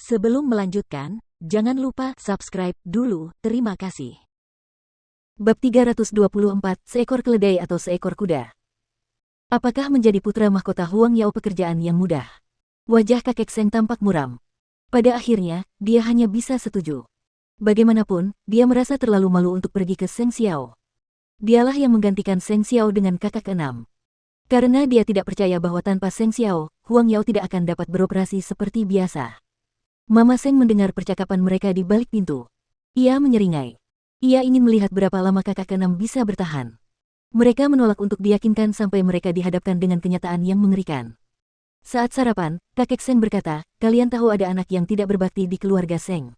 Sebelum melanjutkan, jangan lupa subscribe dulu, terima kasih. Bab 324, seekor keledai atau seekor kuda. Apakah menjadi putra mahkota Huang Yao pekerjaan yang mudah? Wajah kakek Seng tampak muram. Pada akhirnya, dia hanya bisa setuju. Bagaimanapun, dia merasa terlalu malu untuk pergi ke Seng Xiao. Dialah yang menggantikan Seng Xiao dengan kakak keenam. Karena dia tidak percaya bahwa tanpa Seng Xiao, Huang Yao tidak akan dapat beroperasi seperti biasa. Mama Seng mendengar percakapan mereka di balik pintu. Ia menyeringai. Ia ingin melihat berapa lama kakak keenam bisa bertahan. Mereka menolak untuk diyakinkan sampai mereka dihadapkan dengan kenyataan yang mengerikan. Saat sarapan, kakek Seng berkata, kalian tahu ada anak yang tidak berbakti di keluarga Seng.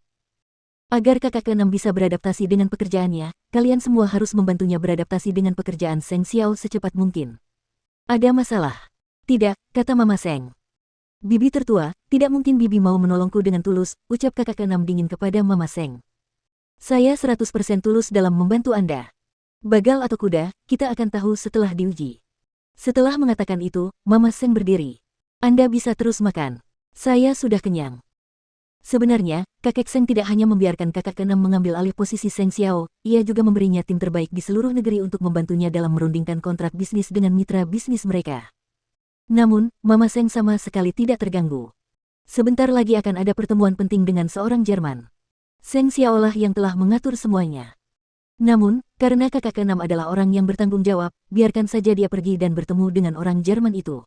Agar kakak keenam bisa beradaptasi dengan pekerjaannya, kalian semua harus membantunya beradaptasi dengan pekerjaan Seng Xiao secepat mungkin. Ada masalah? Tidak, kata Mama Seng. Bibi tertua, tidak mungkin Bibi mau menolongku dengan tulus, ucap kakak keenam dingin kepada Mama Seng. Saya 100% tulus dalam membantu Anda. Bagal atau kuda, kita akan tahu setelah diuji. Setelah mengatakan itu, Mama Seng berdiri. Anda bisa terus makan. Saya sudah kenyang. Sebenarnya, kakek Seng tidak hanya membiarkan kakak keenam mengambil alih posisi Seng Xiao, ia juga memberinya tim terbaik di seluruh negeri untuk membantunya dalam merundingkan kontrak bisnis dengan mitra bisnis mereka. Namun, Mama Seng sama sekali tidak terganggu. Sebentar lagi akan ada pertemuan penting dengan seorang Jerman. Seng Xiao lah yang telah mengatur semuanya. Namun, karena kakak keenam adalah orang yang bertanggung jawab, biarkan saja dia pergi dan bertemu dengan orang Jerman itu.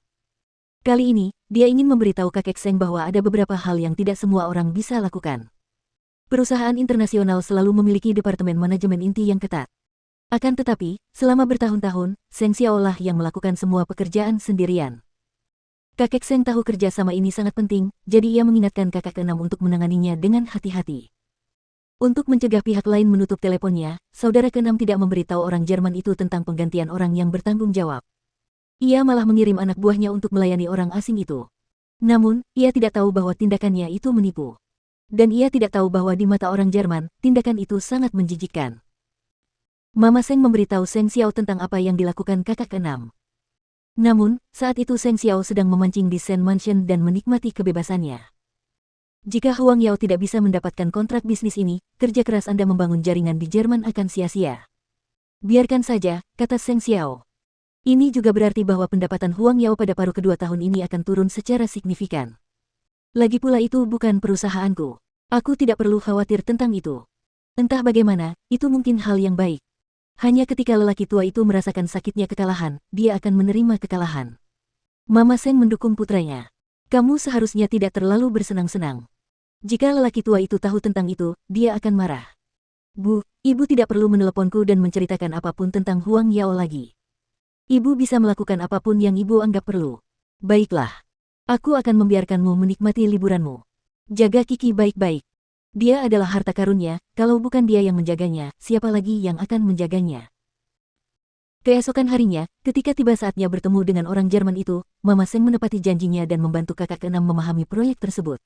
Kali ini, dia ingin memberitahu kakek Seng bahwa ada beberapa hal yang tidak semua orang bisa lakukan. Perusahaan internasional selalu memiliki departemen manajemen inti yang ketat. Akan tetapi, selama bertahun-tahun, Seng Xiao lah yang melakukan semua pekerjaan sendirian. Kakek Seng tahu kerjasama ini sangat penting, jadi ia mengingatkan kakak keenam untuk menanganinya dengan hati-hati. Untuk mencegah pihak lain menutup teleponnya, saudara keenam tidak memberitahu orang Jerman itu tentang penggantian orang yang bertanggung jawab. Ia malah mengirim anak buahnya untuk melayani orang asing itu. Namun, ia tidak tahu bahwa tindakannya itu menipu. Dan ia tidak tahu bahwa di mata orang Jerman, tindakan itu sangat menjijikkan. Mama Seng memberitahu Seng Xiao tentang apa yang dilakukan kakak keenam. Namun, saat itu Seng Xiao sedang memancing di Sen Mansion dan menikmati kebebasannya. Jika Huang Yao tidak bisa mendapatkan kontrak bisnis ini, kerja keras Anda membangun jaringan di Jerman akan sia-sia. Biarkan saja, kata Seng Xiao. Ini juga berarti bahwa pendapatan Huang Yao pada paruh kedua tahun ini akan turun secara signifikan. Lagi pula itu bukan perusahaanku. Aku tidak perlu khawatir tentang itu. Entah bagaimana, itu mungkin hal yang baik. Hanya ketika lelaki tua itu merasakan sakitnya kekalahan, dia akan menerima kekalahan. Mama Seng mendukung putranya. Kamu seharusnya tidak terlalu bersenang-senang. Jika lelaki tua itu tahu tentang itu, dia akan marah. Bu, ibu tidak perlu meneleponku dan menceritakan apapun tentang Huang Yao lagi. Ibu bisa melakukan apapun yang ibu anggap perlu. Baiklah. Aku akan membiarkanmu menikmati liburanmu. Jaga Kiki baik-baik. Dia adalah harta karunnya, kalau bukan dia yang menjaganya, siapa lagi yang akan menjaganya? Keesokan harinya, ketika tiba saatnya bertemu dengan orang Jerman itu, Mama Seng menepati janjinya dan membantu kakak keenam memahami proyek tersebut.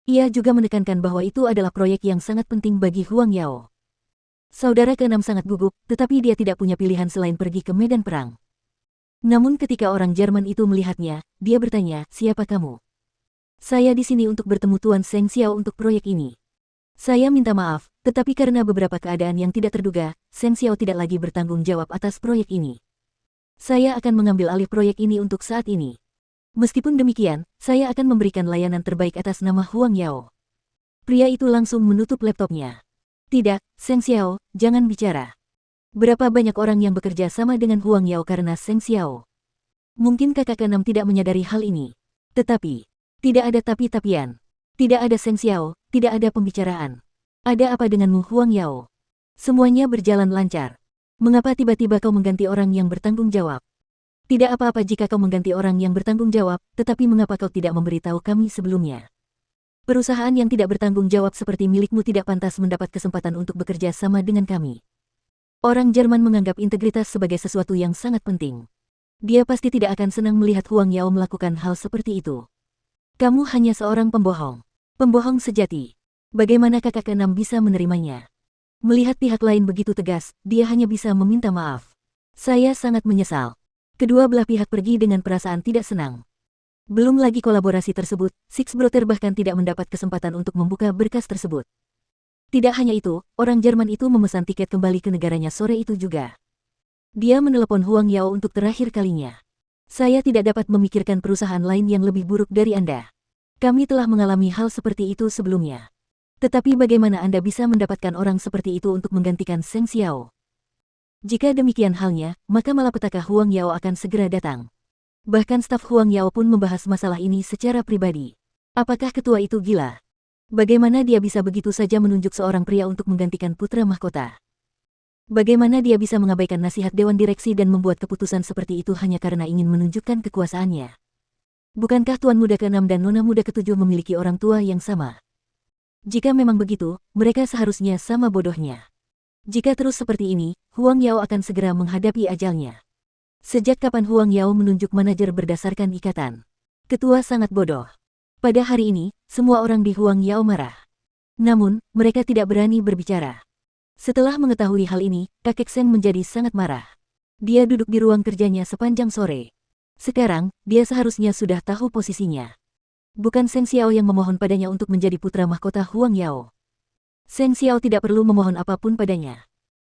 Ia juga menekankan bahwa itu adalah proyek yang sangat penting bagi Huang Yao. Saudara keenam sangat gugup, tetapi dia tidak punya pilihan selain pergi ke medan perang. Namun ketika orang Jerman itu melihatnya, dia bertanya, siapa kamu? Saya di sini untuk bertemu Tuan Seng Xiao untuk proyek ini. Saya minta maaf, tetapi karena beberapa keadaan yang tidak terduga, Seng Xiao tidak lagi bertanggung jawab atas proyek ini. Saya akan mengambil alih proyek ini untuk saat ini. Meskipun demikian, saya akan memberikan layanan terbaik atas nama Huang Yao. Pria itu langsung menutup laptopnya. Tidak, Seng Xiao, jangan bicara. Berapa banyak orang yang bekerja sama dengan Huang Yao karena Seng Xiao? Mungkin kakak keenam tidak menyadari hal ini. Tetapi, tidak ada tapi-tapian. Tidak ada Seng Xiao, tidak ada pembicaraan. Ada apa denganmu Huang Yao? Semuanya berjalan lancar. Mengapa tiba-tiba kau mengganti orang yang bertanggung jawab? Tidak apa-apa jika kau mengganti orang yang bertanggung jawab, tetapi mengapa kau tidak memberitahu kami sebelumnya? Perusahaan yang tidak bertanggung jawab seperti milikmu tidak pantas mendapat kesempatan untuk bekerja sama dengan kami. Orang Jerman menganggap integritas sebagai sesuatu yang sangat penting. Dia pasti tidak akan senang melihat Huang Yao melakukan hal seperti itu. Kamu hanya seorang pembohong. Pembohong sejati. Bagaimana kakak keenam bisa menerimanya? Melihat pihak lain begitu tegas, dia hanya bisa meminta maaf. Saya sangat menyesal. Kedua belah pihak pergi dengan perasaan tidak senang. Belum lagi kolaborasi tersebut, Six Brother bahkan tidak mendapat kesempatan untuk membuka berkas tersebut. Tidak hanya itu, orang Jerman itu memesan tiket kembali ke negaranya sore itu juga. Dia menelepon Huang Yao untuk terakhir kalinya. Saya tidak dapat memikirkan perusahaan lain yang lebih buruk dari Anda. Kami telah mengalami hal seperti itu sebelumnya. Tetapi bagaimana Anda bisa mendapatkan orang seperti itu untuk menggantikan Seng Xiao? Jika demikian halnya, maka malapetaka Huang Yao akan segera datang. Bahkan staf Huang Yao pun membahas masalah ini secara pribadi. Apakah ketua itu gila? Bagaimana dia bisa begitu saja menunjuk seorang pria untuk menggantikan putra mahkota? Bagaimana dia bisa mengabaikan nasihat dewan direksi dan membuat keputusan seperti itu hanya karena ingin menunjukkan kekuasaannya? Bukankah Tuan Muda ke-6 dan Nona Muda ke-7 memiliki orang tua yang sama? Jika memang begitu, mereka seharusnya sama bodohnya. Jika terus seperti ini, Huang Yao akan segera menghadapi ajalnya. Sejak kapan Huang Yao menunjuk manajer berdasarkan ikatan? Ketua sangat bodoh. Pada hari ini, semua orang di Huang Yao marah. Namun, mereka tidak berani berbicara. Setelah mengetahui hal ini, kakek Seng menjadi sangat marah. Dia duduk di ruang kerjanya sepanjang sore. Sekarang, dia seharusnya sudah tahu posisinya. Bukan Seng Xiao yang memohon padanya untuk menjadi putra mahkota Huang Yao. Seng Xiao tidak perlu memohon apapun padanya.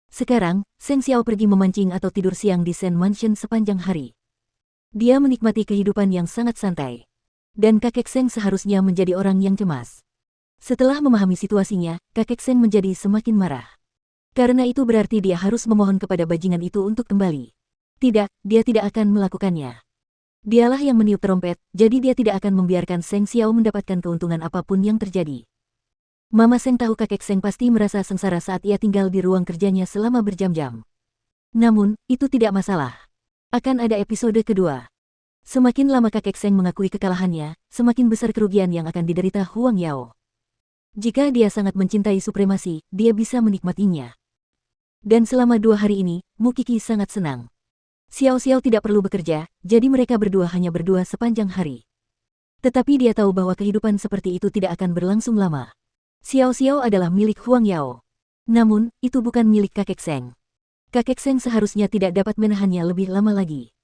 Sekarang, Seng Xiao pergi memancing atau tidur siang di Sen Mansion sepanjang hari. Dia menikmati kehidupan yang sangat santai. Dan kakek Seng seharusnya menjadi orang yang cemas. Setelah memahami situasinya, kakek Seng menjadi semakin marah. Karena itu berarti dia harus memohon kepada bajingan itu untuk kembali. Tidak, dia tidak akan melakukannya. Dialah yang meniup trompet, jadi dia tidak akan membiarkan Seng Xiao mendapatkan keuntungan apapun yang terjadi. Mama Seng tahu kakek Seng pasti merasa sengsara saat ia tinggal di ruang kerjanya selama berjam-jam. Namun, itu tidak masalah. Akan ada episode kedua. Semakin lama kakek Seng mengakui kekalahannya, semakin besar kerugian yang akan diderita Huang Yao. Jika dia sangat mencintai supremasi, dia bisa menikmatinya. Dan selama 2 hari ini, Mu Qi sangat senang. Xiao Xiao tidak perlu bekerja, jadi mereka berdua hanya berdua sepanjang hari. Tetapi dia tahu bahwa kehidupan seperti itu tidak akan berlangsung lama. Xiao Xiao adalah milik Huang Yao. Namun, itu bukan milik kakek Seng. Kakek Seng seharusnya tidak dapat menahannya lebih lama lagi.